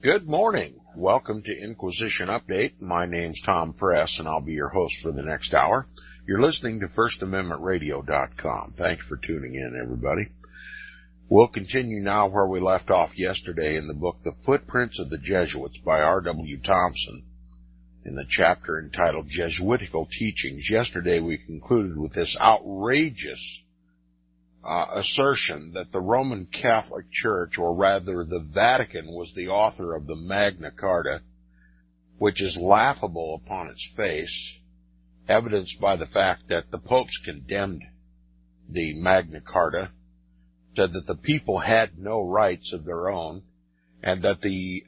Good morning. Welcome to Inquisition Update. My name's Tom Press, and I'll be your host for the next hour. You're listening to FirstAmendmentRadio.com. Thanks for tuning in, everybody. We'll continue now where we left off yesterday in the book The Footprints of the Jesuits by R.W. Thompson in the chapter entitled Jesuitical Teachings. Yesterday we concluded with this outrageous assertion that the Roman Catholic Church, or rather the Vatican, was the author of the Magna Carta, which is laughable upon its face, evidenced by the fact that the popes condemned the Magna Carta, said that the people had no rights of their own, and that the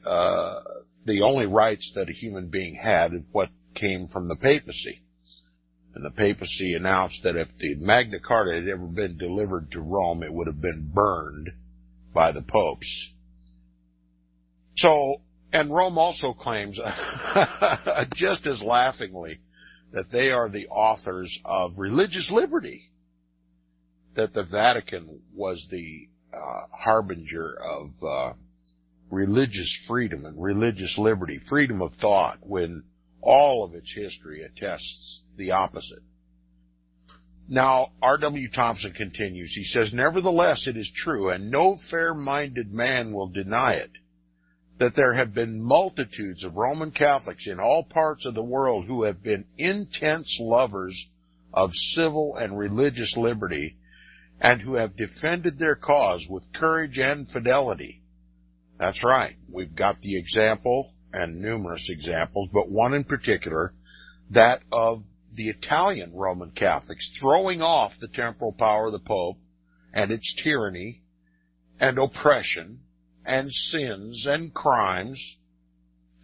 only rights that a human being had is what came from the papacy. And the papacy announced that if the Magna Carta had ever been delivered to Rome, it would have been burned by the popes. So, and Rome also claims, just as laughingly, that they are the authors of religious liberty, that the Vatican was the harbinger of religious freedom and religious liberty, freedom of thought, when all of its history attests the opposite. Now, R.W. Thompson continues. He says, "Nevertheless, it is true, and no fair-minded man will deny it, that there have been multitudes of Roman Catholics in all parts of the world who have been intense lovers of civil and religious liberty, and who have defended their cause with courage and fidelity." That's right. We've got the example, and numerous examples, but one in particular, that of the Italian Roman Catholics throwing off the temporal power of the Pope and its tyranny and oppression and sins and crimes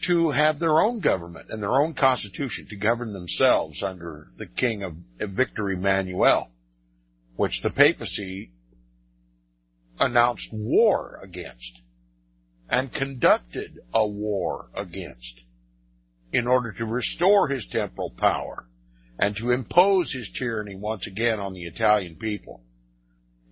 to have their own government and their own constitution, to govern themselves under the King of Victor Emmanuel, which the papacy announced war against and conducted a war against in order to restore his temporal power and to impose his tyranny once again on the Italian people.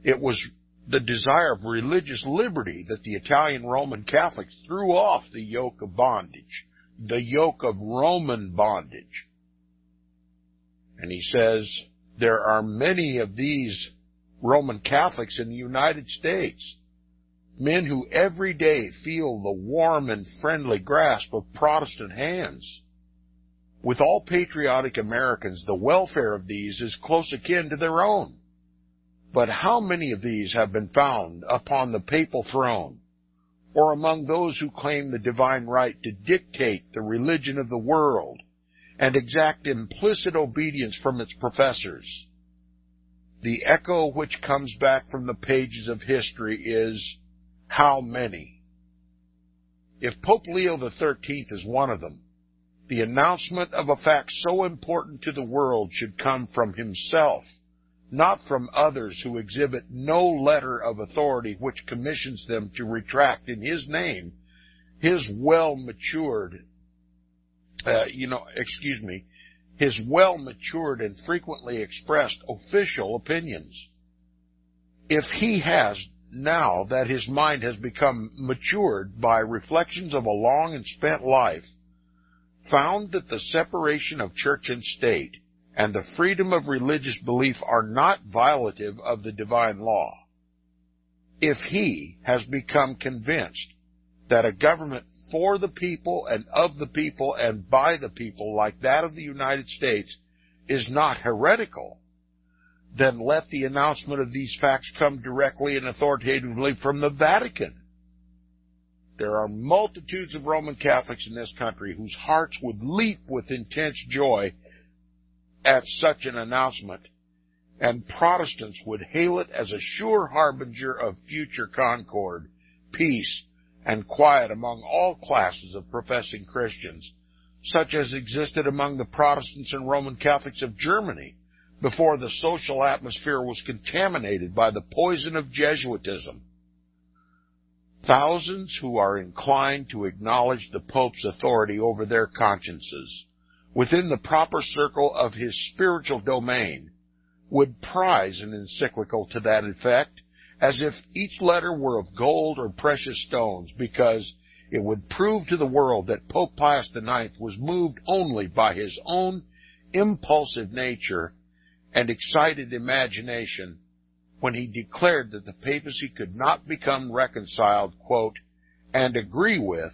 It was the desire of religious liberty that the Italian Roman Catholics threw off the yoke of bondage, the yoke of Roman bondage. And he says, there are many of these Roman Catholics in the United States, men who every day feel the warm and friendly grasp of Protestant hands. With all patriotic Americans, the welfare of these is close akin to their own. But how many of these have been found upon the papal throne, or among those who claim the divine right to dictate the religion of the world and exact implicit obedience from its professors? The echo which comes back from the pages of history is, how many? If Pope Leo XIII is one of them, the announcement of a fact so important to the world should come from himself, not from others who exhibit no letter of authority which commissions them to retract in his name his well-matured and frequently expressed official opinions. If he has, now that his mind has become matured by reflections of a long and spent life, found that the separation of church and state and the freedom of religious belief are not violative of the divine law, if he has become convinced that a government for the people and of the people and by the people like that of the United States is not heretical, then let the announcement of these facts come directly and authoritatively from the Vatican. There are multitudes of Roman Catholics in this country whose hearts would leap with intense joy at such an announcement, and Protestants would hail it as a sure harbinger of future concord, peace, and quiet among all classes of professing Christians, such as existed among the Protestants and Roman Catholics of Germany before the social atmosphere was contaminated by the poison of Jesuitism. Thousands who are inclined to acknowledge the Pope's authority over their consciences within the proper circle of his spiritual domain would prize an encyclical to that effect as if each letter were of gold or precious stones, because it would prove to the world that Pope Pius IX was moved only by his own impulsive nature and excited imagination when he declared that the papacy could not become reconciled, quote, and agree with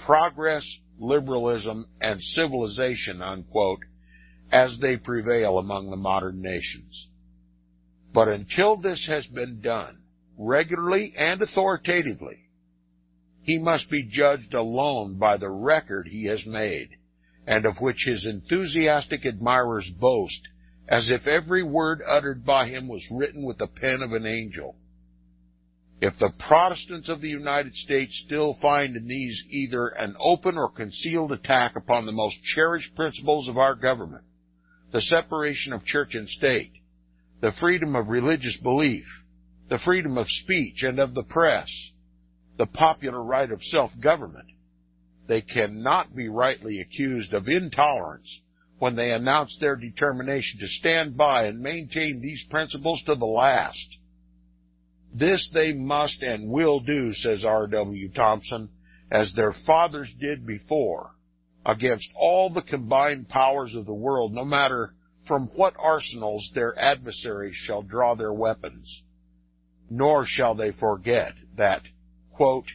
progress, liberalism, and civilization, unquote, as they prevail among the modern nations. But until this has been done, regularly and authoritatively, he must be judged alone by the record he has made, and of which his enthusiastic admirers boast, as if every word uttered by him was written with the pen of an angel. If the Protestants of the United States still find in these either an open or concealed attack upon the most cherished principles of our government, the separation of church and state, the freedom of religious belief, the freedom of speech and of the press, the popular right of self-government, they cannot be rightly accused of intolerance when they announce their determination to stand by and maintain these principles to the last. This they must and will do, says R.W. Thompson, as their fathers did before, against all the combined powers of the world, no matter from what arsenals their adversaries shall draw their weapons. Nor shall they forget that, quote,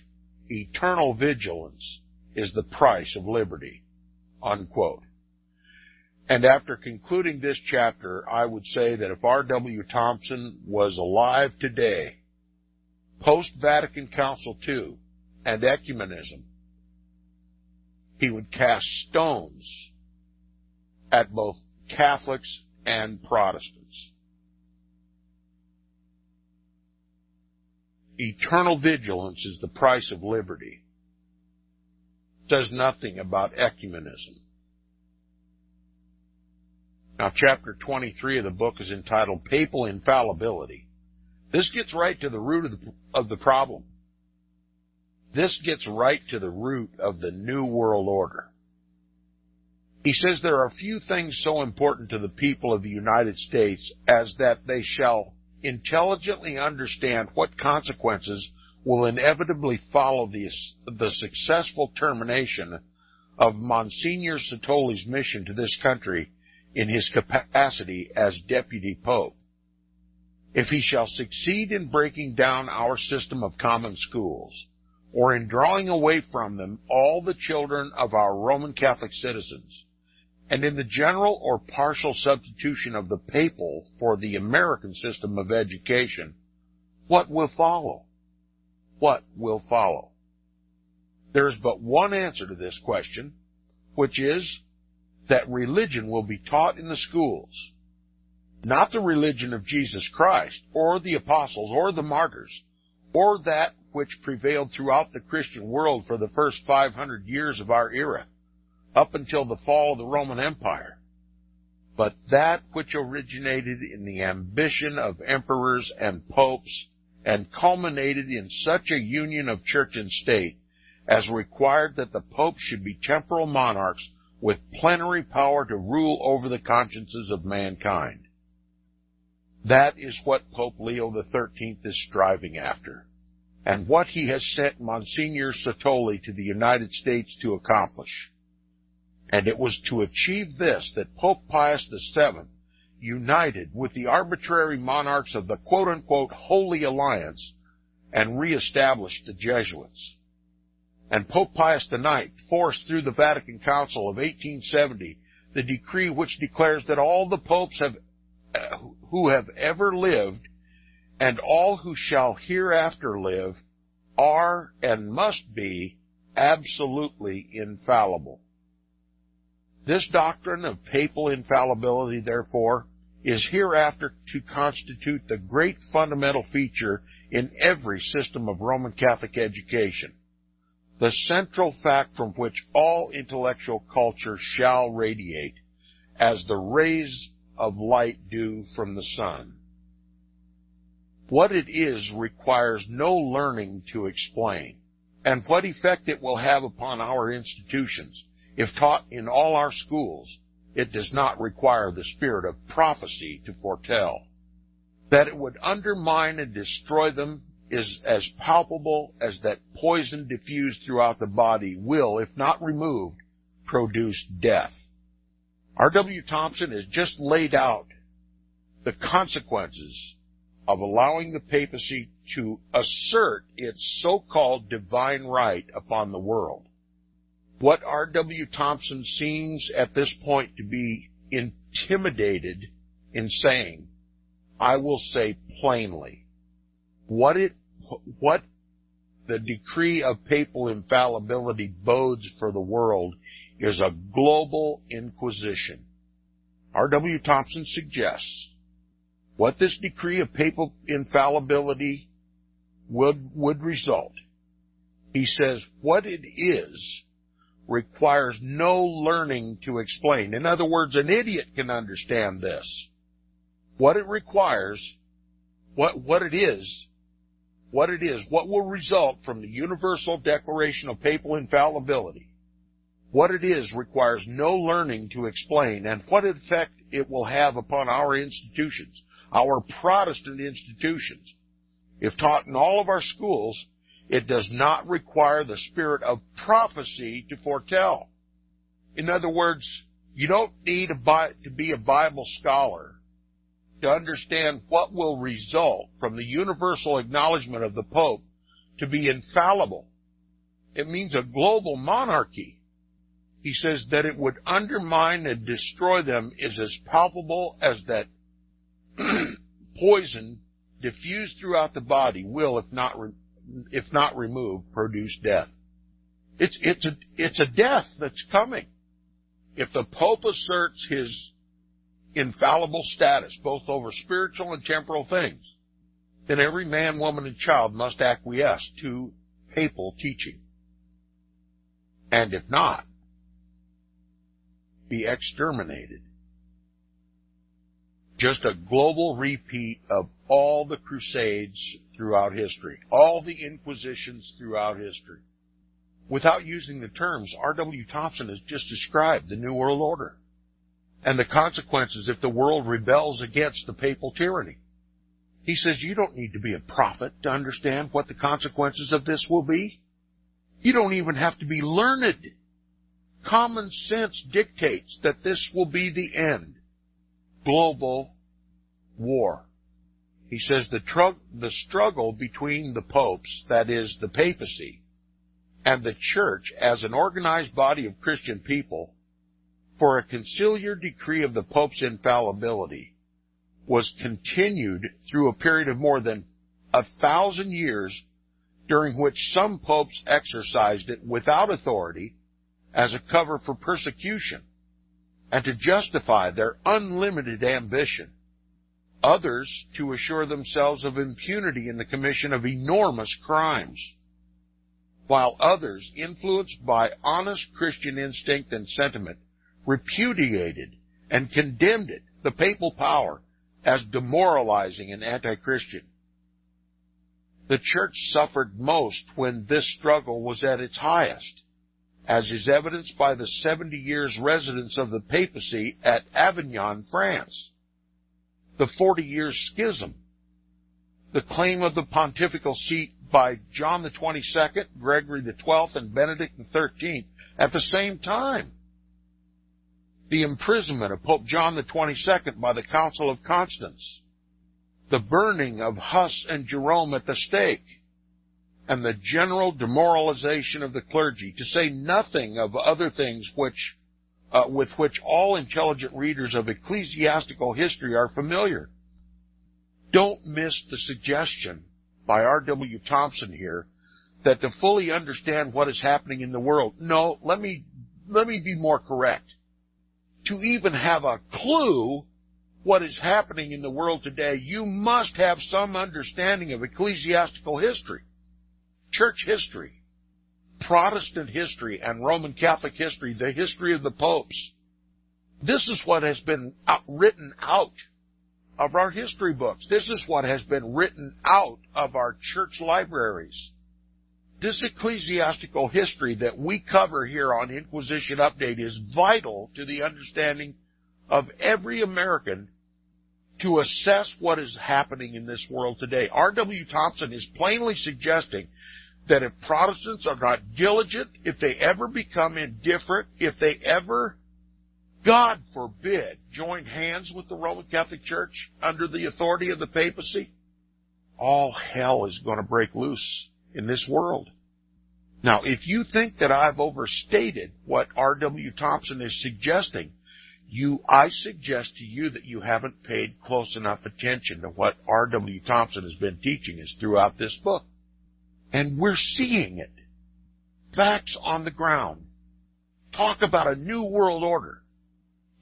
eternal vigilance is the price of liberty, unquote. And after concluding this chapter, I would say that if R.W. Thompson was alive today, post-Vatican Council II and ecumenism, he would cast stones at both Catholics and Protestants. Eternal vigilance is the price of liberty. It says nothing about ecumenism. Now, chapter 23 of the book is entitled Papal Infallibility. This gets right to the root of the problem. This gets right to the root of the New World Order. He says there are few things so important to the people of the United States as that they shall intelligently understand what consequences will inevitably follow the successful termination of Monsignor Satoli's mission to this country in his capacity as Deputy Pope. If he shall succeed in breaking down our system of common schools, or in drawing away from them all the children of our Roman Catholic citizens, and in the general or partial substitution of the papal for the American system of education, what will follow? What will follow? There is but one answer to this question, which is that religion will be taught in the schools. Not the religion of Jesus Christ, or the apostles, or the martyrs, or that which prevailed throughout the Christian world for the first 500 years of our era, up until the fall of the Roman Empire, but that which originated in the ambition of emperors and popes and culminated in such a union of church and state as required that the popes should be temporal monarchs with plenary power to rule over the consciences of mankind. That is what Pope Leo XIII is striving after, and what he has sent Monsignor Satoli to the United States to accomplish. And it was to achieve this that Pope Pius VII united with the arbitrary monarchs of the quote-unquote Holy Alliance and reestablished the Jesuits. And Pope Pius IX forced through the Vatican Council of 1870 the decree which declares that all the popes who have ever lived and all who shall hereafter live are and must be absolutely infallible. This doctrine of papal infallibility, therefore, is hereafter to constitute the great fundamental feature in every system of Roman Catholic education, the central fact from which all intellectual culture shall radiate, as the rays of light do from the sun. What it is requires no learning to explain, and what effect it will have upon our institutions, if taught in all our schools, it does not require the spirit of prophecy to foretell. That it would undermine and destroy them is as palpable as that poison diffused throughout the body will, if not removed, produce death. R.W. Thompson has just laid out the consequences of allowing the papacy to assert its so-called divine right upon the world. What R.W. Thompson seems at this point to be intimidated in saying, I will say plainly, what the decree of papal infallibility bodes for the world is a global inquisition. R.W. Thompson suggests what this decree of papal infallibility would result. He says what it is requires no learning to explain. In other words, an idiot can understand this. What it requires, what will result from the Universal Declaration of Papal Infallibility, what it is requires no learning to explain, and what effect it will have upon our institutions, our Protestant institutions. If taught in all of our schools, it does not require the spirit of prophecy to foretell. In other words, you don't need to be a Bible scholar to understand what will result from the universal acknowledgement of the Pope to be infallible. It means a global monarchy. He says that it would undermine and destroy them is as palpable as that poison diffused throughout the body will, if not removed, produce death. It's a death that's coming. If the Pope asserts his infallible status, both over spiritual and temporal things, then every man, woman, and child must acquiesce to papal teaching. And if not, be exterminated. Just a global repeat of all the crusades throughout history, all the inquisitions throughout history. Without using the terms, R.W. Thompson has just described the New World Order and the consequences if the world rebels against the papal tyranny. He says you don't need to be a prophet to understand what the consequences of this will be. You don't even have to be learned. Common sense dictates that this will be the end. Global war. He says the struggle between the popes, that is, the papacy, and the church as an organized body of Christian people for a conciliar decree of the Pope's infallibility was continued through a period of more than 1,000 years, during which some popes exercised it without authority as a cover for persecution and to justify their unlimited ambition. Others to assure themselves of impunity in the commission of enormous crimes, while others, influenced by honest Christian instinct and sentiment, repudiated and condemned it, the papal power, as demoralizing and anti-Christian. The Church suffered most when this struggle was at its highest, as is evidenced by the 70 years residence of the papacy at Avignon, France, the 40 years schism, the claim of the pontifical seat by John the 22nd, Gregory the 12th, and Benedict the 13th at the same time, the imprisonment of Pope John the 22nd by the Council of Constance, the burning of Huss and Jerome at the stake, and the general demoralization of the clergy, to say nothing of other things which, with which all intelligent readers of ecclesiastical history are familiar. Don't miss the suggestion by R.W. Thompson here that to fully understand what is happening in the world, no, let me be more correct. To even have a clue what is happening in the world today, you must have some understanding of ecclesiastical history, church history, Protestant history, and Roman Catholic history, the history of the popes. This is what has been written out of our history books. This is what has been written out of our church libraries. This ecclesiastical history that we cover here on Inquisition Update is vital to the understanding of every American to assess what is happening in this world today. R.W. Thompson is plainly suggesting that if Protestants are not diligent, if they ever become indifferent, if they ever, God forbid, join hands with the Roman Catholic Church under the authority of the papacy, all hell is going to break loose in this world. Now, if you think that I've overstated what R.W. Thompson is suggesting, I suggest to you that you haven't paid close enough attention to what R.W. Thompson has been teaching us throughout this book. And we're seeing it. Facts on the ground. Talk about a new world order.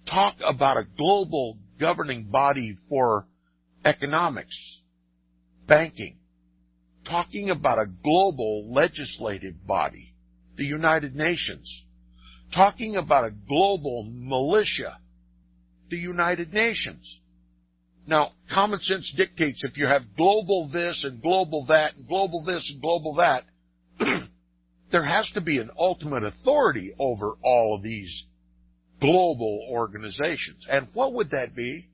Talk about a global governing body for economics, banking. Talking about a global legislative body, the United Nations. Talking about a global militia, the United Nations. Now, common sense dictates if you have global this and global that and global this and global that, there has to be an ultimate authority over all of these global organizations. And what would that be?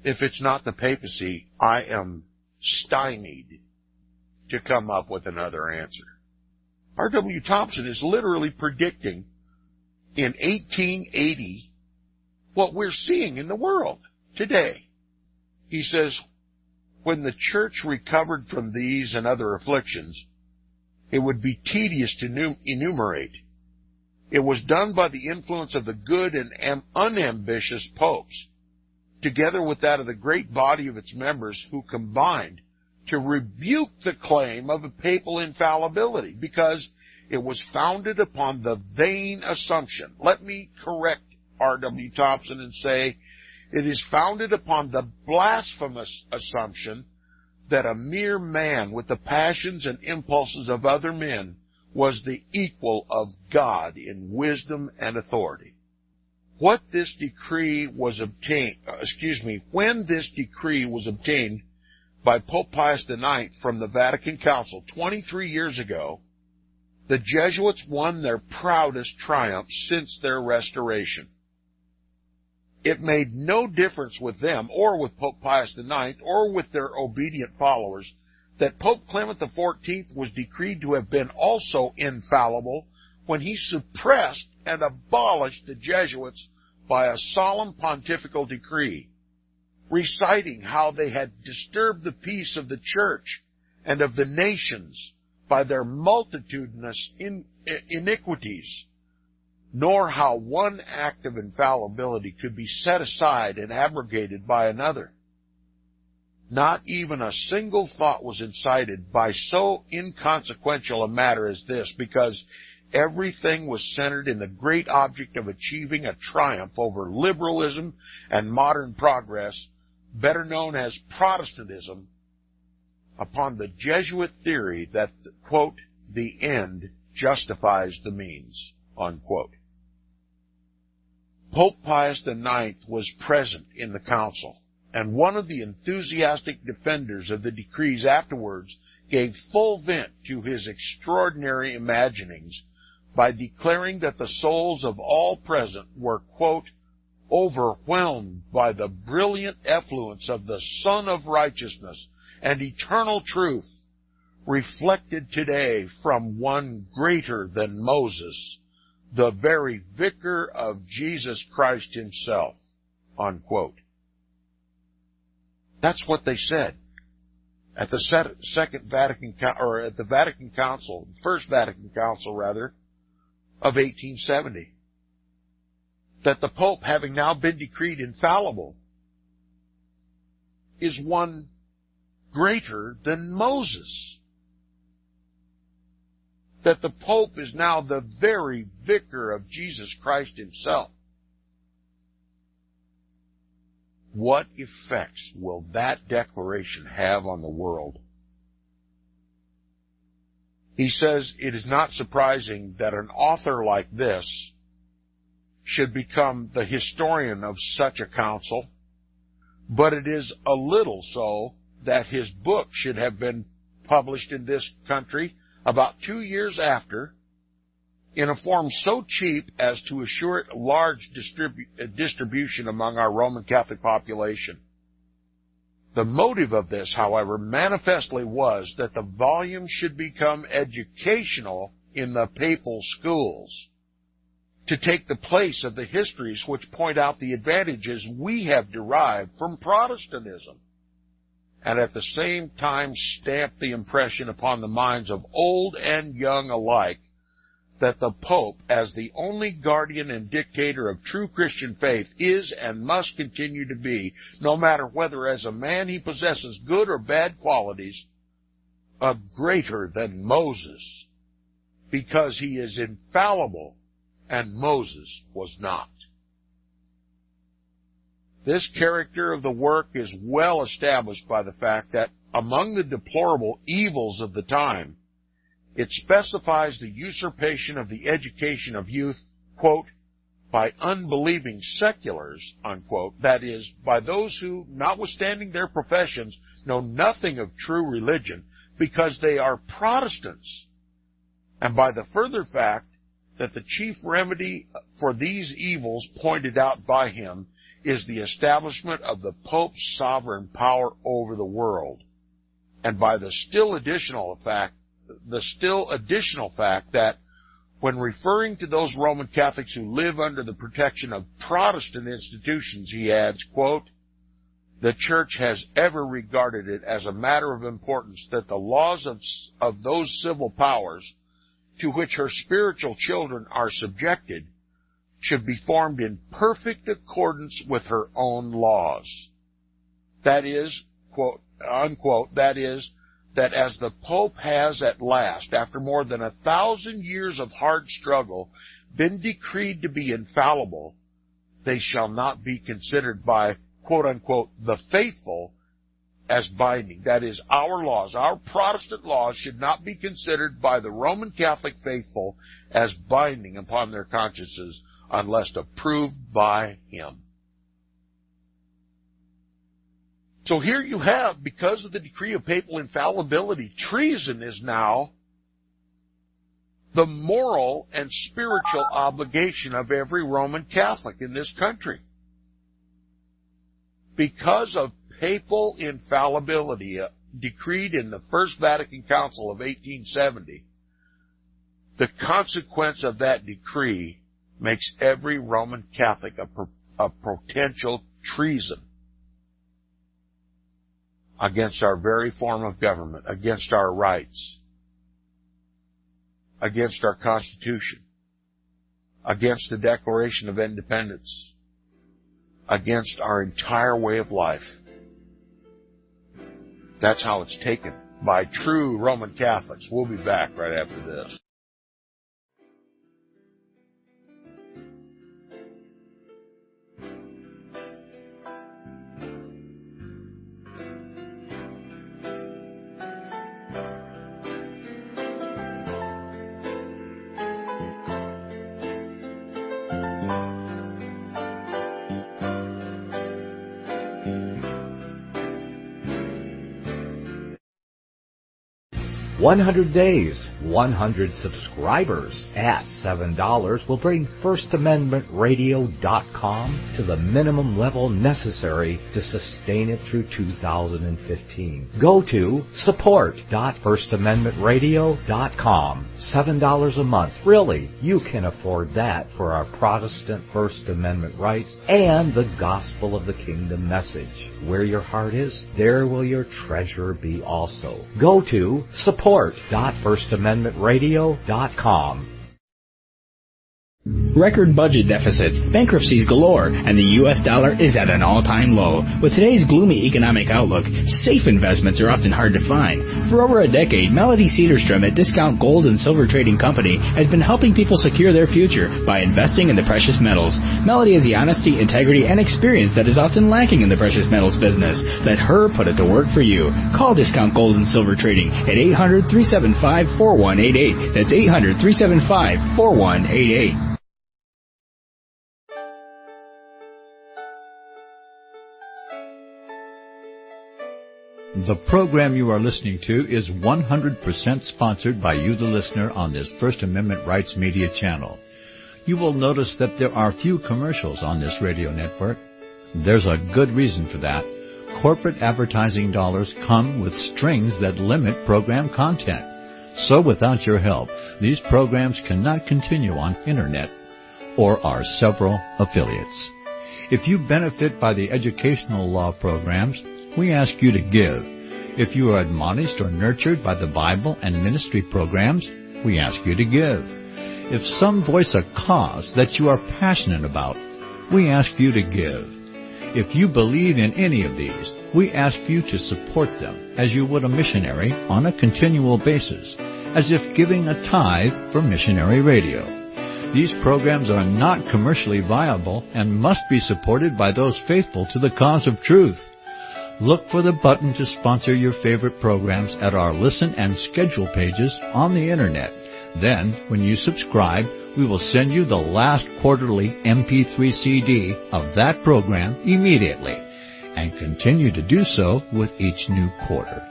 If it's not the papacy, I am stymied to come up with another answer. R.W. Thompson is literally predicting in 1880 what we're seeing in the world today. He says, when the church recovered from these and other afflictions, it would be tedious to enumerate. It was done by the influence of the good and unambitious popes, together with that of the great body of its members who combined to rebuke the claim of a papal infallibility, because it was founded upon the vain assumption. Let me correct R.W. Thompson and say it is founded upon the blasphemous assumption that a mere man with the passions and impulses of other men was the equal of God in wisdom and authority. When this decree was obtained by Pope Pius IX from the Vatican Council 23 years ago, the Jesuits won their proudest triumph since their restoration. It made no difference with them or with Pope Pius IX or with their obedient followers that Pope Clement XIV was decreed to have been also infallible when he suppressed and abolished the Jesuits by a solemn pontifical decree, reciting how they had disturbed the peace of the Church and of the nations by their multitudinous iniquities, nor how one act of infallibility could be set aside and abrogated by another. Not even a single thought was incited by so inconsequential a matter as this, because everything was centered in the great object of achieving a triumph over liberalism and modern progress, better known as Protestantism, upon the Jesuit theory that, quote, the end justifies the means, unquote. Pope Pius IX was present in the council, and one of the enthusiastic defenders of the decrees afterwards gave full vent to his extraordinary imaginings by declaring that the souls of all present were, quote, overwhelmed by the brilliant effluence of the Sun of Righteousness and eternal truth, reflected today from one greater than Moses, the very vicar of Jesus Christ himself, unquote. That's what they said at the Vatican Council, First Vatican Council rather, of 1870. That the Pope, having now been decreed infallible, is one greater than Moses. That the Pope is now the very vicar of Jesus Christ himself. What effects will that declaration have on the world? He says it is not surprising that an author like this should become the historian of such a council, but it is a little so that his book should have been published in this country about 2 years after, in a form so cheap as to assure it large distribution among our Roman Catholic population. The motive of this, however, manifestly was that the volume should become educational in the papal schools, to take the place of the histories which point out the advantages we have derived from Protestantism, and at the same time stamp the impression upon the minds of old and young alike that the Pope, as the only guardian and dictator of true Christian faith, is and must continue to be, no matter whether as a man he possesses good or bad qualities, a greater than Moses, because he is infallible and Moses was not. This character of the work is well established by the fact that among the deplorable evils of the time, it specifies the usurpation of the education of youth, quote, by unbelieving seculars, unquote, that is, by those who, notwithstanding their professions, know nothing of true religion because they are Protestants, and by the further fact that the chief remedy for these evils pointed out by him is the establishment of the Pope's sovereign power over the world, and by the still additional fact that when referring to those Roman Catholics who live under the protection of Protestant institutions, he adds, quote, the Church has ever regarded it as a matter of importance that the laws of those civil powers to which her spiritual children are subjected should be formed in perfect accordance with her own laws. That is, quote, unquote, that is, that as the Pope has at last, after more than 1,000 years of hard struggle, been decreed to be infallible, they shall not be considered by, quote unquote, the faithful as binding. That is, our laws, our Protestant laws, should not be considered by the Roman Catholic faithful as binding upon their consciences unless approved by him. So here you have, because of the decree of papal infallibility, treason is now the moral and spiritual obligation of every Roman Catholic in this country. Because of papal infallibility decreed in the First Vatican Council of 1870, the consequence of that decree makes every Roman Catholic a potential treason against our very form of government, against our rights, against our Constitution, against the Declaration of Independence, against our entire way of life. That's how it's taken by true Roman Catholics. We'll be back right after this. $100 days, 100 subscribers at $7 will bring FirstAmendmentRadio.com to the minimum level necessary to sustain it through 2015. Go to support.FirstAmendmentRadio.com. $7 a month. Really, you can afford that for our Protestant First Amendment rights and the gospel of the kingdom message. Where your heart is, there will your treasure be also. Go to support.FirstAmendmentRadio.com. Record budget deficits, bankruptcies galore, and the U.S. dollar is at an all-time low. With today's gloomy economic outlook, safe investments are often hard to find. For over a decade, Melody Cedarstrom at Discount Gold and Silver Trading Company has been helping people secure their future by investing in the precious metals. Melody has the honesty, integrity, and experience that is often lacking in the precious metals business. Let her put it to work for you. Call Discount Gold and Silver Trading at 800-375-4188. That's 800-375-4188. The program you are listening to is 100% sponsored by you, the listener, on this First Amendment Rights Media channel. You will notice that there are few commercials on this radio network. There's a good reason for that. corporate advertising dollars come with strings that limit program content. So without your help, these programs cannot continue on Internet or our several affiliates. If you benefit by the educational law programs, we ask you to give. If you are admonished or nurtured by the Bible and ministry programs, we ask you to give. If some voice a cause that you are passionate about, we ask you to give. If you believe in any of these, we ask you to support them as you would a missionary on a continual basis, as if giving a tithe for missionary radio. These programs are not commercially viable and must be supported by those faithful to the cause of truth. Look for the button to sponsor your favorite programs at our listen and schedule pages on the Internet. Then, when you subscribe, we will send you the last quarterly MP3 CD of that program immediately, and continue to do so with each new quarter.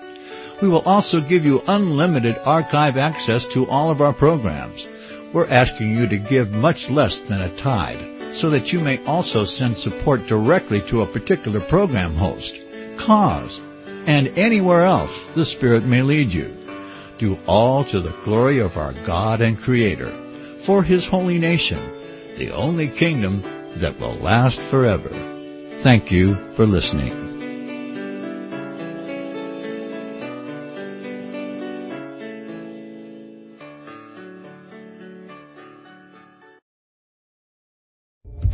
We will also give you unlimited archive access to all of our programs. We're asking you to give much less than a tithe, so that you may also send support directly to a particular program host, cause, and anywhere else the Spirit may lead you. Do all to the glory of our God and Creator, for His holy nation, the only kingdom that will last forever. Thank you for listening.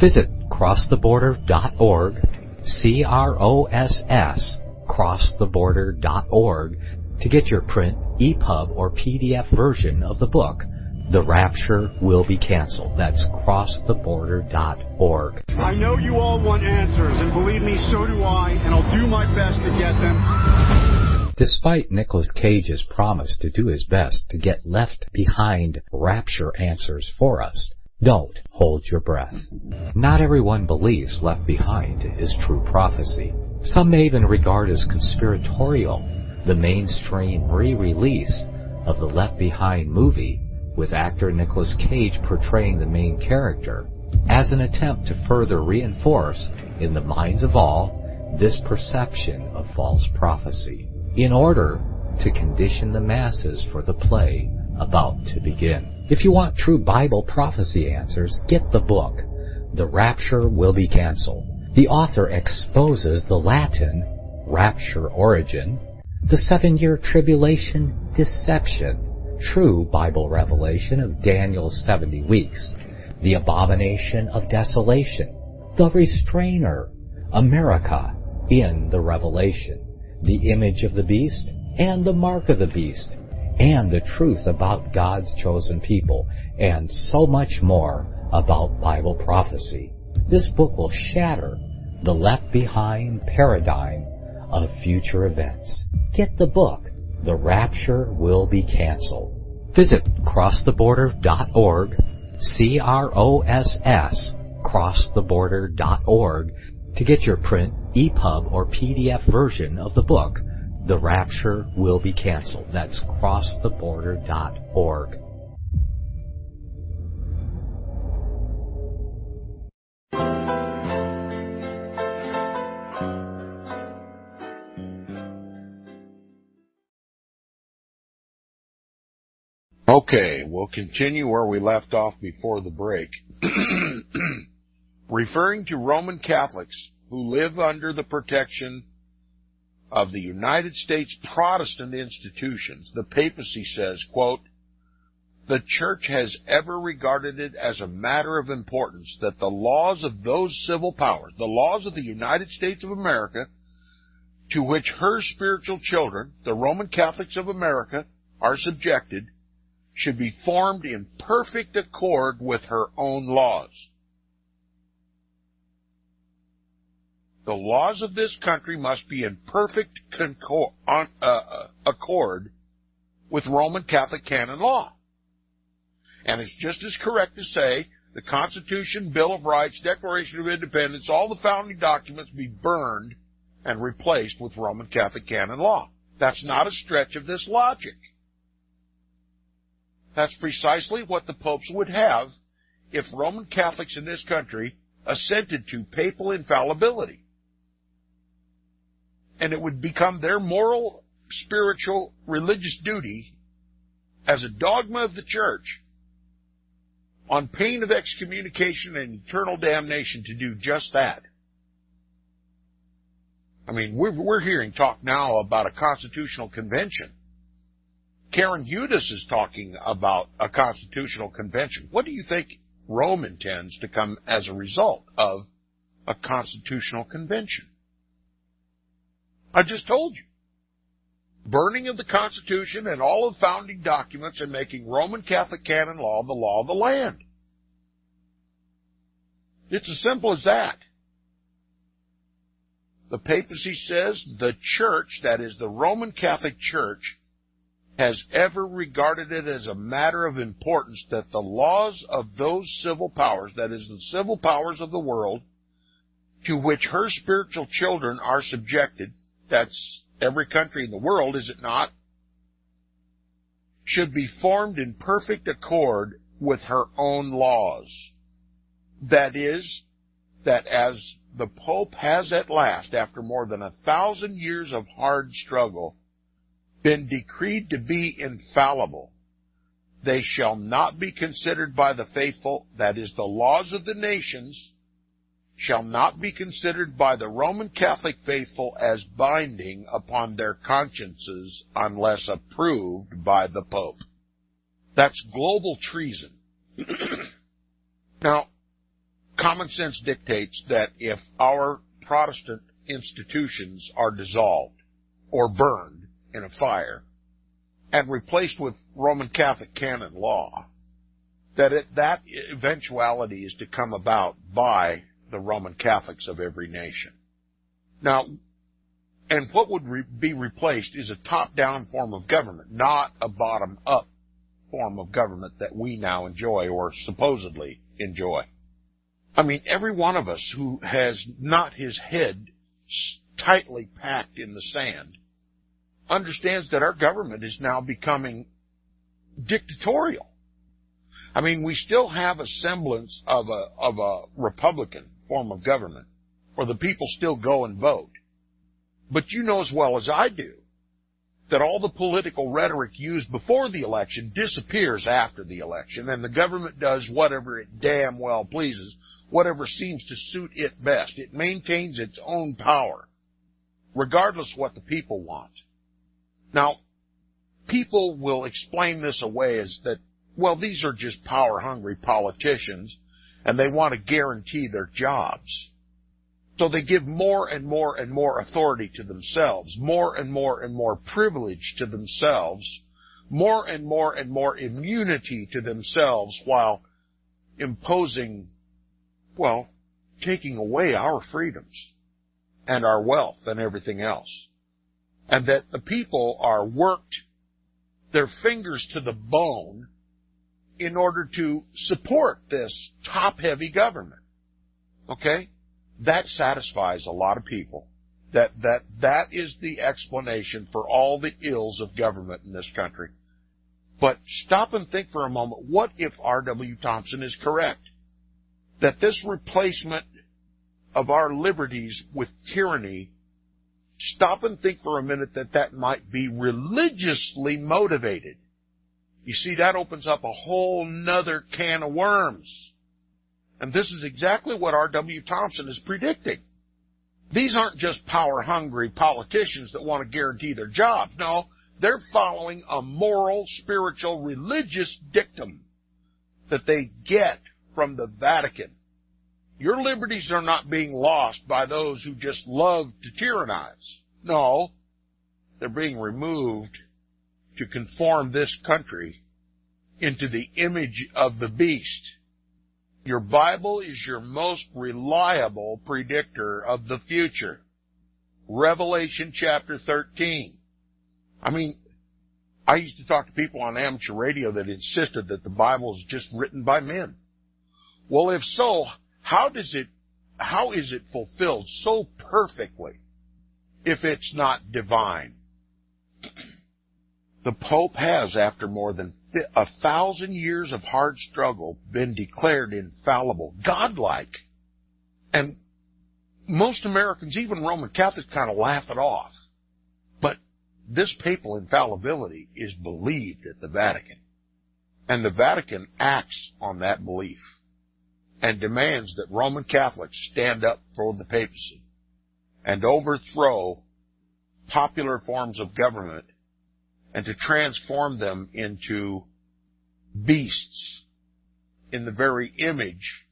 Visit crosstheborder.org, CROSS, crosstheborder.org, to get your print, EPUB, or PDF version of the book, The Rapture Will Be Canceled. That's crosstheborder.org. I know you all want answers, and believe me, so do I, and I'll do my best to get them. Despite Nicolas Cage's promise to do his best to get left behind rapture answers for us, don't hold your breath. Not everyone believes Left Behind is true prophecy. Some may even regard as conspiratorial the mainstream re-release of the Left Behind movie with actor Nicolas Cage portraying the main character as an attempt to further reinforce in the minds of all this perception of false prophecy in order to condition the masses for the play about to begin. If you want true Bible prophecy answers, get the book, The Rapture Will Be Canceled. The author exposes the Latin rapture origin, the 7-year tribulation deception, true Bible revelation of Daniel's 70 weeks, the abomination of desolation, the restrainer, America in the Revelation, the image of the beast and the mark of the beast, and the truth about God's chosen people, and so much more about Bible prophecy. This book will shatter the Left Behind paradigm of future events. Get the book, The Rapture Will Be Canceled. Visit crosstheborder.org, CROSS, crosstheborder.org, to get your print, EPUB, or PDF version of the book, The Rapture Will Be Canceled. That's crosstheborder.org. Okay, we'll continue where we left off before the break. Referring to Roman Catholics who live under the protection of the United States Protestant institutions, the papacy says, quote, "The Church has ever regarded it as a matter of importance that the laws of those civil powers, the laws of the United States of America, to which her spiritual children, the Roman Catholics of America, are subjected, should be formed in perfect accord with her own laws. The laws of this country must be in perfect accord with Roman Catholic canon law." And it's just as correct to say the Constitution, Bill of Rights, Declaration of Independence, all the founding documents be burned and replaced with Roman Catholic canon law. That's not a stretch of this logic. That's precisely what the popes would have if Roman Catholics in this country assented to papal infallibility. and it would become their moral, spiritual, religious duty as a dogma of the church, on pain of excommunication and eternal damnation, to do just that. I mean, we're hearing talk now about a constitutional convention. Karen Hudis is talking about a constitutional convention. What do you think Rome intends to come as a result of a constitutional convention? I just told you. Burning of the Constitution and all of the founding documents and making Roman Catholic canon law the law of the land. It's as simple as that. The papacy says the church, that is the Roman Catholic Church, has ever regarded it as a matter of importance that the laws of those civil powers, that is the civil powers of the world, to which her spiritual children are subjected, that's every country in the world, is it not, should be formed in perfect accord with her own laws. That is, that as the Pope has at last, after more than 1,000 years of hard struggle, been decreed to be infallible, they shall not be considered by the faithful, that is, the laws of the nations, shall not be considered by the Roman Catholic faithful as binding upon their consciences unless approved by the Pope. That's global treason. Now, common sense dictates that if our Protestant institutions are dissolved or burned in a fire and replaced with Roman Catholic canon law, that eventuality is to come about by the Roman Catholics of every nation. Now, and what would be replaced is a top-down form of government, not a bottom-up form of government that we now enjoy or supposedly enjoy. I mean, every one of us who has not his head tightly packed in the sand understands that our government is now becoming dictatorial. I mean, we still have a semblance of a Republican form of government where the people still go and vote. But you know as well as I do that all the political rhetoric used before the election disappears after the election, and the government does whatever it damn well pleases, whatever seems to suit it best. It maintains its own power, regardless of what the people want. Now, people will explain this away as that, well, these are just power-hungry politicians, and they want to guarantee their jobs. So they give more and more and more authority to themselves, more and more privilege to themselves, more and more immunity to themselves, while imposing, well, taking away our freedoms and our wealth and everything else. And that the people are worked their fingers to the bone in order to support this top-heavy government. Okay? That satisfies a lot of people. That is the explanation for all the ills of government in this country. But stop and think for a moment, what if R.W. Thompson is correct? That this replacement of our liberties with tyranny, stop and think for a minute that might be religiously motivated. You see, that opens up a whole nother can of worms. And this is exactly what R.W. Thompson is predicting. These aren't just power-hungry politicians that want to guarantee their jobs. No, they're following a moral, spiritual, religious dictum that they get from the Vatican. Your liberties are not being lost by those who just love to tyrannize. No, they're being removed to conform this country into the image of the beast. Your Bible is your most reliable predictor of the future. Revelation chapter 13. I mean, I used to talk to people on amateur radio that insisted that the Bible is just written by men. Well, if so, how is it fulfilled so perfectly if it's not divine? The Pope has, after more than 1,000 years of hard struggle, been declared infallible, godlike. And most Americans, even Roman Catholics, kind of laugh it off. But this papal infallibility is believed at the Vatican. And the Vatican acts on that belief and demands that Roman Catholics stand up for the papacy and overthrow popular forms of government and to transform them into beasts in the very image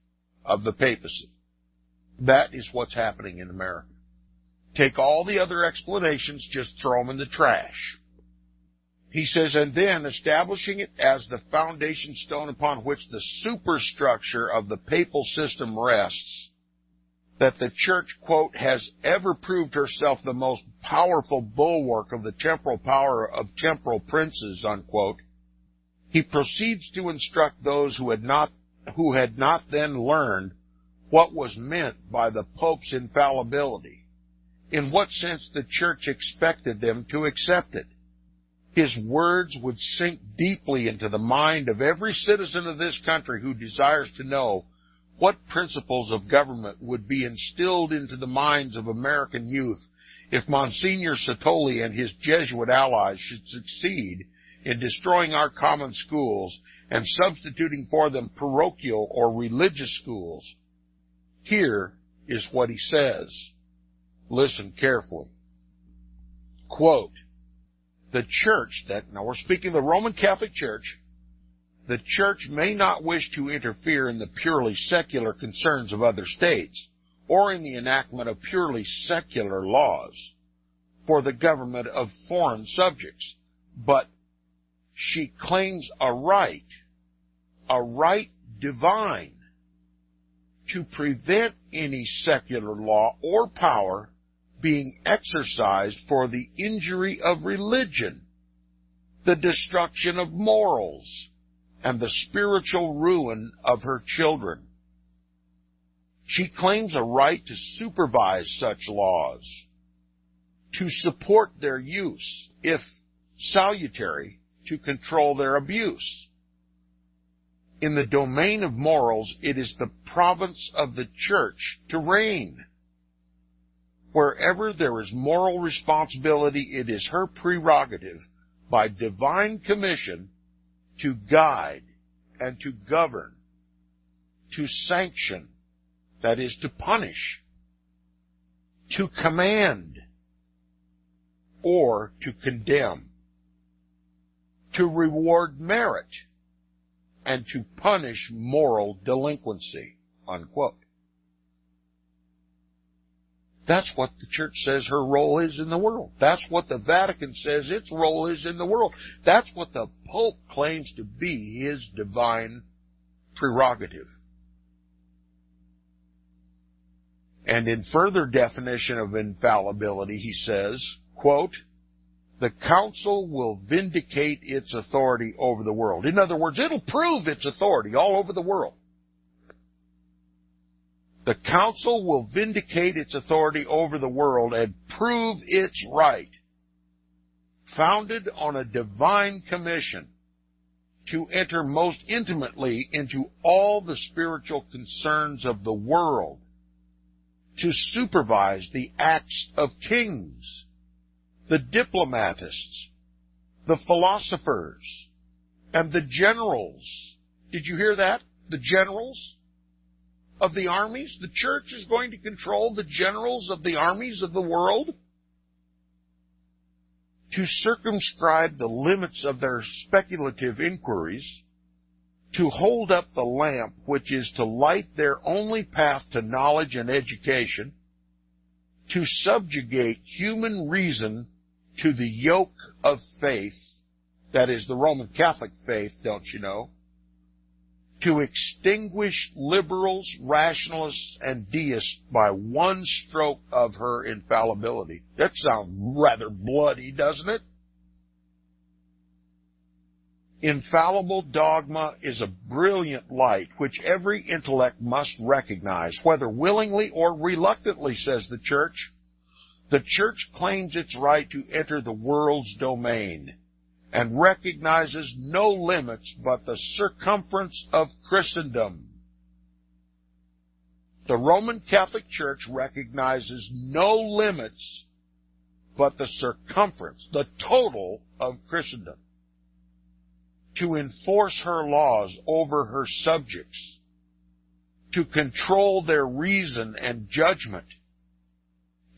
of the papacy. That is what's happening in America. Take all the other explanations, just throw them in the trash. He says, and then establishing it as the foundation stone upon which the superstructure of the papal system rests, that the Church, quote, has ever proved herself the most powerful bulwark of the temporal power of temporal princes, unquote, he proceeds to instruct those who had not then learned what was meant by the Pope's infallibility, in what sense the Church expected them to accept it. His words would sink deeply into the mind of every citizen of this country who desires to know what principles of government would be instilled into the minds of American youth if Monsignor Satoli and his Jesuit allies should succeed in destroying our common schools and substituting for them parochial or religious schools. Here is what he says. Listen carefully. Quote, the Church, now we're speaking of the Roman Catholic Church, the Church may not wish to interfere in the purely secular concerns of other states or in the enactment of purely secular laws for the government of foreign subjects, but she claims a right divine, to prevent any secular law or power being exercised for the injury of religion, the destruction of morals, and the spiritual ruin of her children. She claims a right to supervise such laws, to support their use, if salutary, to control their abuse. In the domain of morals, it is the province of the Church to reign. Wherever there is moral responsibility, it is her prerogative, by divine commission, to guide and to govern, to sanction, that is, to punish, to command, or to condemn, to reward merit, and to punish moral delinquency, unquote. That's what the Church says her role is in the world. That's what the Vatican says its role is in the world. That's what the Pope claims to be his divine prerogative. And in further definition of infallibility, he says, quote, the Council will vindicate its authority over the world. In other words, it'll prove its authority all over the world. The Council will vindicate its authority over the world and prove its right, founded on a divine commission, to enter most intimately into all the spiritual concerns of the world, to supervise the acts of kings, the diplomatists, the philosophers, and the generals. Did you hear that? The generals of the armies? The Church is going to control the generals of the armies of the world, to circumscribe the limits of their speculative inquiries, to hold up the lamp which is to light their only path to knowledge and education, to subjugate human reason to the yoke of faith, that is the Roman Catholic faith, don't you know, to extinguish liberals, rationalists, and deists by one stroke of her infallibility. That sounds rather bloody, doesn't it? Infallible dogma is a brilliant light which every intellect must recognize, whether willingly or reluctantly, says the Church. The Church claims its right to enter the world's domain and recognizes no limits but the circumference of Christendom. The Roman Catholic Church recognizes no limits but the circumference, the total of Christendom, to enforce her laws over her subjects, to control their reason and judgment,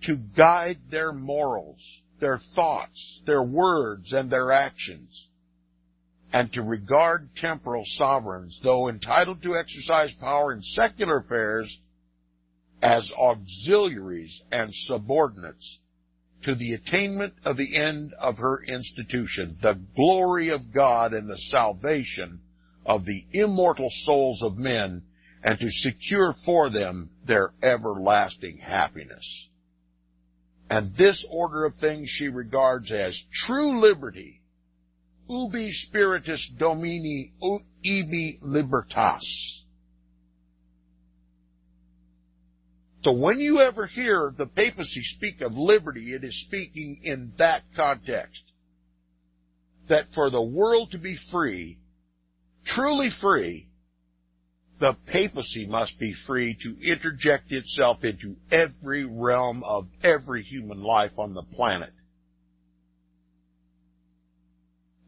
to guide their morals, their thoughts, their words, and their actions, and to regard temporal sovereigns, though entitled to exercise power in secular affairs, as auxiliaries and subordinates to the attainment of the end of her institution, the glory of God and the salvation of the immortal souls of men, and to secure for them their everlasting happiness. And this order of things she regards as true liberty, ubi spiritus domini ibi libertas. So when you ever hear the papacy speak of liberty, it is speaking in that context. That for the world to be free, truly free, the papacy must be free to interject itself into every realm of every human life on the planet.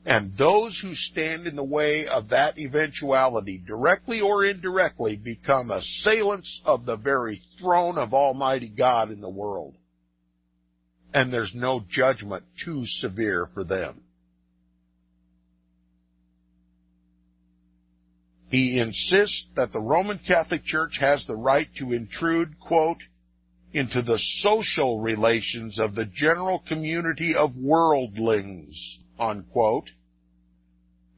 And those who stand in the way of that eventuality, directly or indirectly, become assailants of the very throne of Almighty God in the world. And there's no judgment too severe for them. He insists that the Roman Catholic Church has the right to intrude, quote, into the social relations of the general community of worldlings, unquote,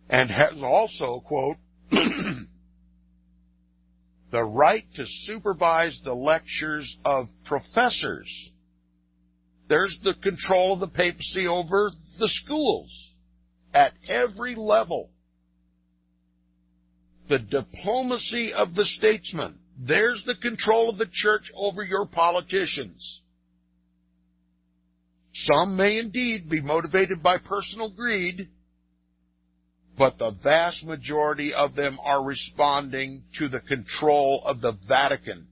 and has also, quote, the right to supervise the lectures of professors. There's the control of the papacy over the schools at every level. The diplomacy of the statesman. There's the control of the church over your politicians. Some may indeed be motivated by personal greed, but the vast majority of them are responding to the control of the Vatican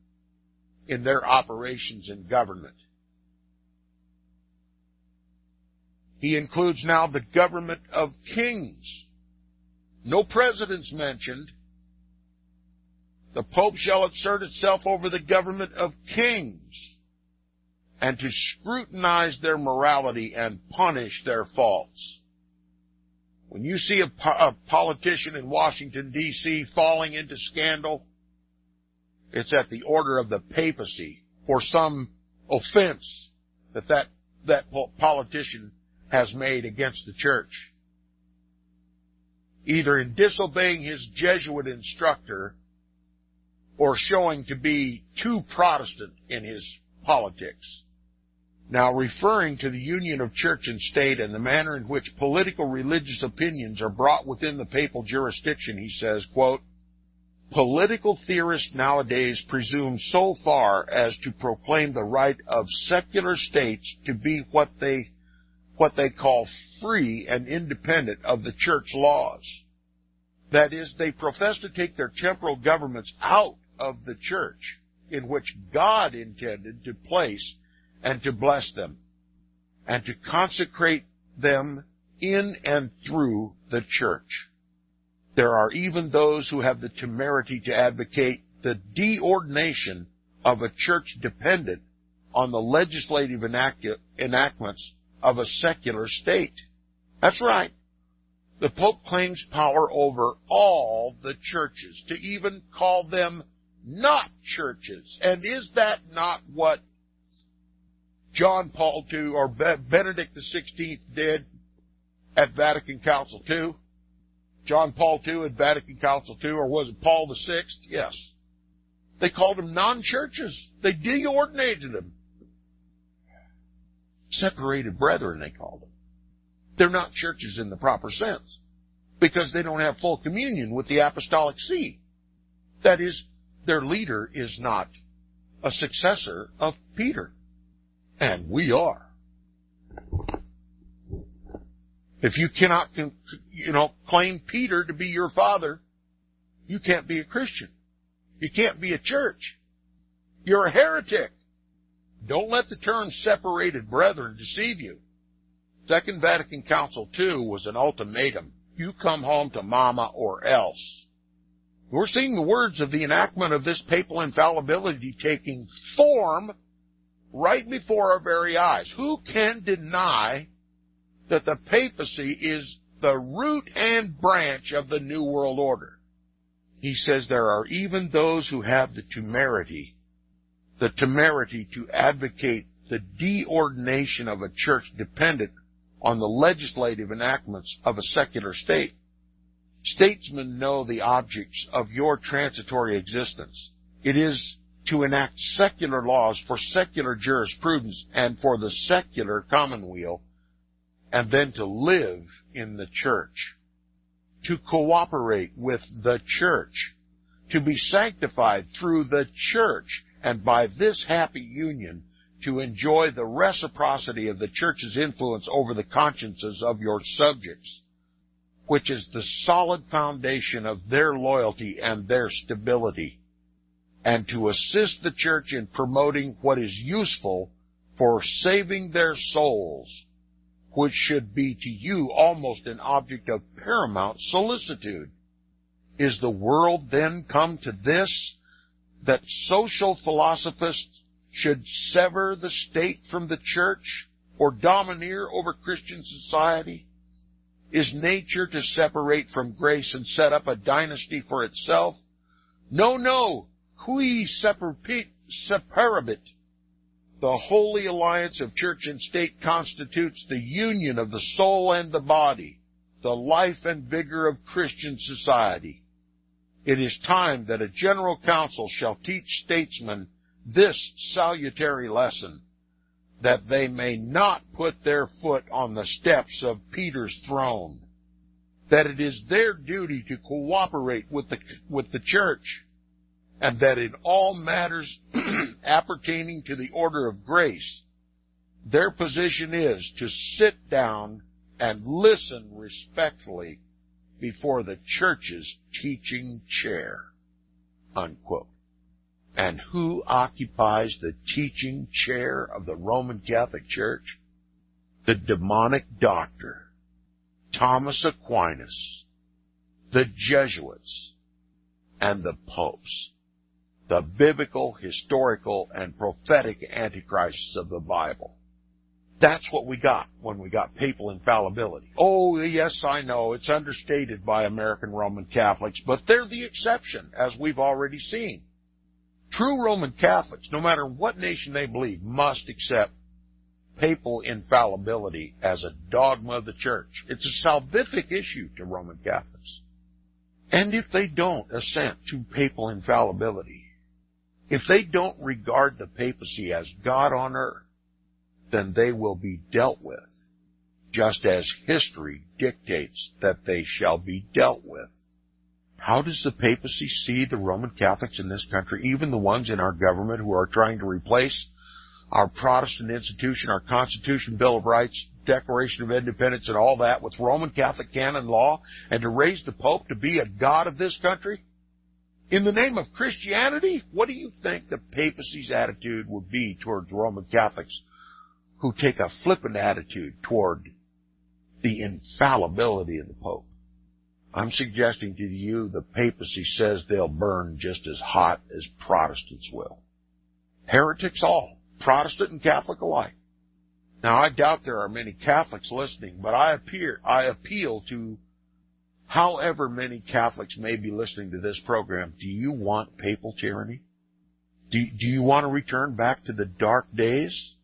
in their operations and government. He includes now the government of kings. No presidents mentioned. The Pope shall assert itself over the government of kings, and to scrutinize their morality and punish their faults. When you see a politician in Washington, D.C. falling into scandal, it's at the order of the papacy for some offense that politician has made against the church, either in disobeying his Jesuit instructor or showing to be too Protestant in his politics. Now, referring to the union of church and state and the manner in which political religious opinions are brought within the papal jurisdiction, he says, quote, political theorists nowadays presume so far as to proclaim the right of secular states to be what they call free and independent of the church laws. That is, they profess to take their temporal governments out of the church in which God intended to place and to bless them, and to consecrate them in and through the church. There are even those who have the temerity to advocate the deordination of a church dependent on the legislative enactments of a secular state. That's right. The Pope claims power over all the churches, to even call them not churches. And is that not what John Paul II or Benedict XVI did at Vatican Council II? John Paul II at Vatican Council II, or was it Paul VI? Yes. They called them non-churches. They deordinated them. Separated brethren, they called them. They're not churches in the proper sense, because they don't have full communion with the Apostolic See. That is, their leader is not a successor of Peter. And we are. If you cannot, claim Peter to be your father, you can't be a Christian. You can't be a church. You're a heretic. Don't let the term separated brethren deceive you. Second Vatican Council II was an ultimatum. You come home to mama or else. We're seeing the words of the enactment of this papal infallibility taking form right before our very eyes. Who can deny that the papacy is the root and branch of the New World Order? He says there are even those who have the temerity to advocate the deordination of a church dependent on the legislative enactments of a secular state. Statesmen know the objects of your transitory existence. It is to enact secular laws for secular jurisprudence and for the secular commonweal, and then to live in the church, to cooperate with the church, to be sanctified through the church, and by this happy union to enjoy the reciprocity of the church's influence over the consciences of your subjects, which is the solid foundation of their loyalty and their stability, and to assist the church in promoting what is useful for saving their souls, which should be to you almost an object of paramount solicitude. Is the world then come to this, that social philosophists should sever the state from the church or domineer over Christian society? Is nature to separate from grace and set up a dynasty for itself? No, no, qui separabit. The holy alliance of church and state constitutes the union of the soul and the body, the life and vigor of Christian society. It is time that a general council shall teach statesmen this salutary lesson, that they may not put their foot on the steps of Peter's throne, that it is their duty to cooperate with the church, and that in all matters appertaining to the order of grace, their position is to sit down and listen respectfully before the church's teaching chair, unquote. And who occupies the teaching chair of the Roman Catholic Church? The demonic doctor, Thomas Aquinas, the Jesuits, and the popes, the biblical, historical, and prophetic antichrists of the Bible. That's what we got when we got papal infallibility. Oh, yes, I know, it's understated by American Roman Catholics, but they're the exception, as we've already seen. True Roman Catholics, no matter what nation they believe, must accept papal infallibility as a dogma of the church. It's a salvific issue to Roman Catholics. And if they don't assent to papal infallibility, if they don't regard the papacy as God on earth, then they will be dealt with, just as history dictates that they shall be dealt with. How does the papacy see the Roman Catholics in this country, even the ones in our government who are trying to replace our Protestant institution, our Constitution, Bill of Rights, Declaration of Independence, and all that with Roman Catholic canon law, and to raise the Pope to be a god of this country? In the name of Christianity, what do you think the papacy's attitude would be towards Roman Catholics who take a flippant attitude toward the infallibility of the Pope? I'm suggesting to you the papacy says they'll burn just as hot as Protestants will. Heretics all, Protestant and Catholic alike. Now, I doubt there are many Catholics listening, but I appeal to however many Catholics may be listening to this program. Do you want papal tyranny? Do you want to return back to the dark days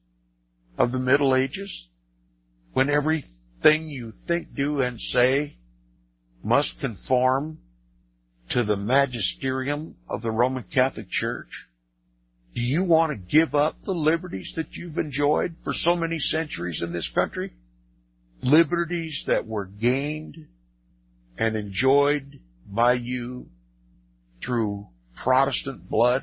of the Middle Ages, when everything you think, do, and say must conform to the magisterium of the Roman Catholic Church? Do you want to give up the liberties that you've enjoyed for so many centuries in this country? Liberties that were gained and enjoyed by you through Protestant blood?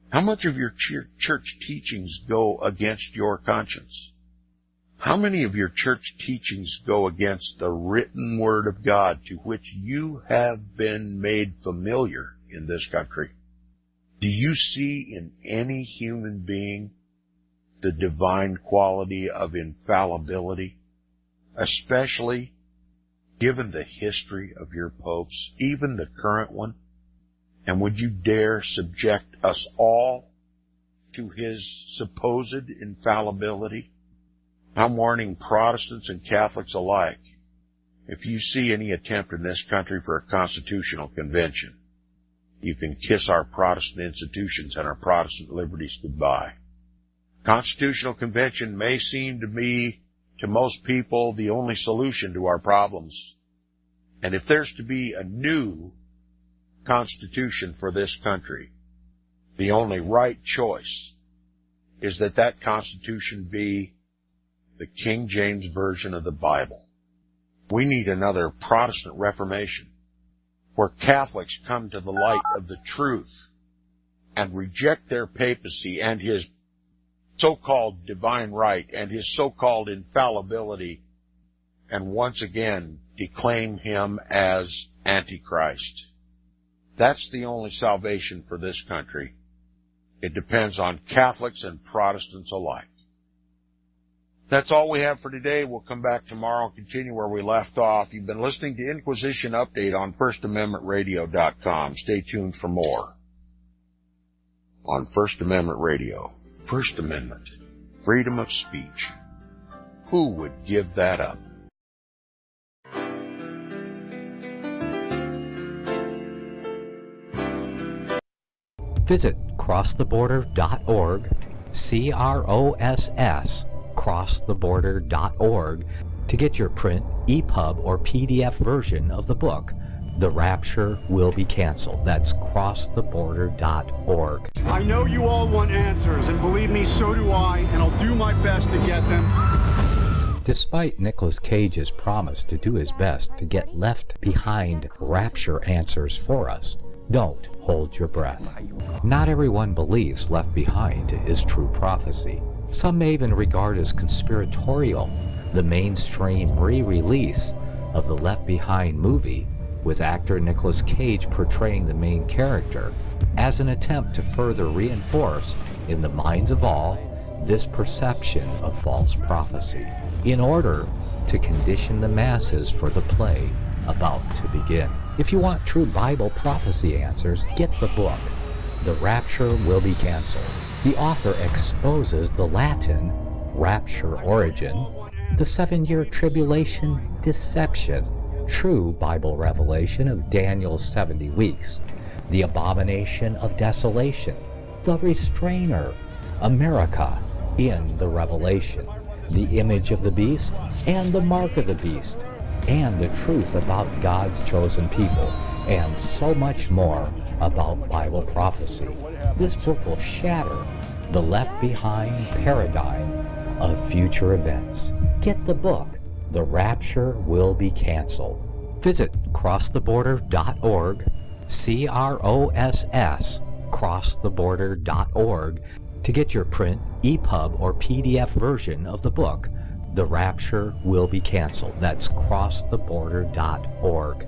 How much of your church teachings go against your conscience? How many of your church teachings go against the written Word of God to which you have been made familiar in this country? Do you see in any human being the divine quality of infallibility, especially given the history of your popes, even the current one? And would you dare subject us all to his supposed infallibility? I'm warning Protestants and Catholics alike. If you see any attempt in this country for a constitutional convention, you can kiss our Protestant institutions and our Protestant liberties goodbye. Constitutional convention may seem to be, to most people, the only solution to our problems. And if there's to be a new constitution for this country, the only right choice is that that constitution be the King James Version of the Bible. We need another Protestant Reformation where Catholics come to the light of the truth and reject their papacy and his so-called divine right and his so-called infallibility and once again declaim him as Antichrist. That's the only salvation for this country. It depends on Catholics and Protestants alike. That's all we have for today. We'll come back tomorrow and continue where we left off. You've been listening to Inquisition Update on FirstAmendmentRadio.com. Stay tuned for more on First Amendment Radio. First Amendment, freedom of speech. Who would give that up? Visit crosstheborder.org, CROSS, crosstheborder.org, to get your print, EPUB, or PDF version of the book, The Rapture Will Be Canceled. That's crosstheborder.org. I know you all want answers, and believe me, so do I, and I'll do my best to get them. Despite Nicolas Cage's promise to do his best to get left behind rapture answers for us, don't hold your breath. Not everyone believes Left Behind is true prophecy. Some may even regard as conspiratorial the mainstream re-release of the Left Behind movie with actor Nicolas Cage portraying the main character as an attempt to further reinforce in the minds of all this perception of false prophecy in order to condition the masses for the play about to begin. If you want true Bible prophecy answers, get the book, The Rapture Will Be Canceled. The author exposes the Latin rapture origin, the 7-year tribulation deception, true Bible revelation of Daniel's 70 weeks, the abomination of desolation, the restrainer, America in the Revelation, the image of the beast and the mark of the beast, and the truth about God's chosen people, and so much more about Bible prophecy. This book will shatter the Left Behind paradigm of future events. Get the book, The Rapture Will Be Canceled. Visit crosstheborder.org, CROSS, crosstheborder.org, to get your print, EPUB, or PDF version of the book, The Rapture Will Be Canceled. That's crosstheborder.org.